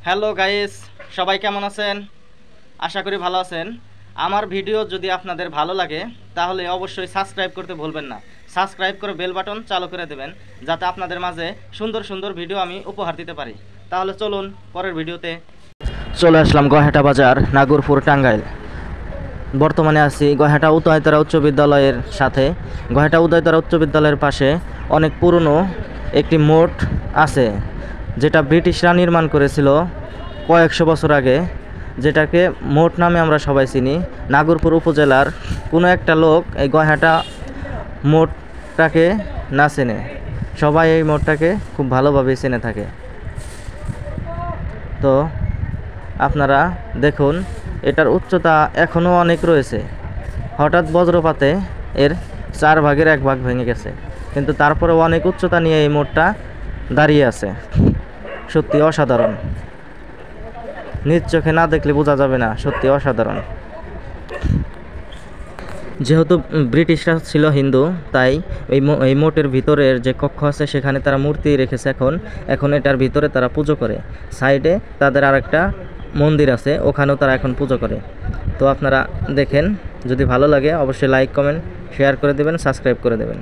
Hello guys, সবাই কেমন আছেন? আশা করি ভালো আছেন। আমার ভিডিও যদি আপনাদের ভালো লাগে তাহলে অবশ্যই সাবস্ক্রাইব করতে ভুলবেন না। সাবস্ক্রাইব করে বেল বাটন চালু করে দেবেন যাতে আপনাদের মাঝে সুন্দর সুন্দর ভিডিও আমি উপহার দিতে পারি। তাহলে চলুন পরের ভিডিওতে। চলে আসলাম গহেটা বাজার, নাগরপুর, টাঙ্গাইল। বর্তমানে আছি গহেটা উদয়তারা উচ্চ বিদ্যালয়ের সাথে। গহেটা উদয়তারা উচ্চ বিদ্যালয়ের পাশে অনেক পুরনো একটি মঠ আছে, যেটা ব্রিটিশরা নির্মাণ করেছিল কয়েকশো বছর আগে, যেটাকে মঠ নামে আমরা সবাই চিনি। নাগরপুর উপজেলার কোনো একটা লোক এই গহেটা মঠটাকে না চেনে, সবাই এই মঠটাকে খুব ভালোভাবে চেনে থাকে। তো আপনারা দেখুন, এটার উচ্চতা এখনও অনেক রয়েছে। হঠাৎ বজ্রপাতে এর 4 ভাগের 1 ভাগ ভেঙে গেছে, কিন্তু তারপরেও অনেক উচ্চতা নিয়ে এই মঠটা দাঁড়িয়ে আছে। সত্যি অসাধারণ, নিজ চোখে না দেখলে বোঝা যাবে না, সত্যি অসাধারণ। যেহেতু ব্রিটিশরা ছিল হিন্দু, তাই এই মঠের ভিতরের যে কক্ষ আছে সেখানে তারা মূর্তি রেখেছে। এখন এটার ভিতরে তারা পুজো করে। সাইডে তাদের আরেকটা মন্দির আছে, ওখানেও তারা এখন পুজো করে। তো আপনারা দেখেন, যদি ভালো লাগে অবশ্যই লাইক, কমেন্ট, শেয়ার করে দেবেন, সাবস্ক্রাইব করে দেবেন।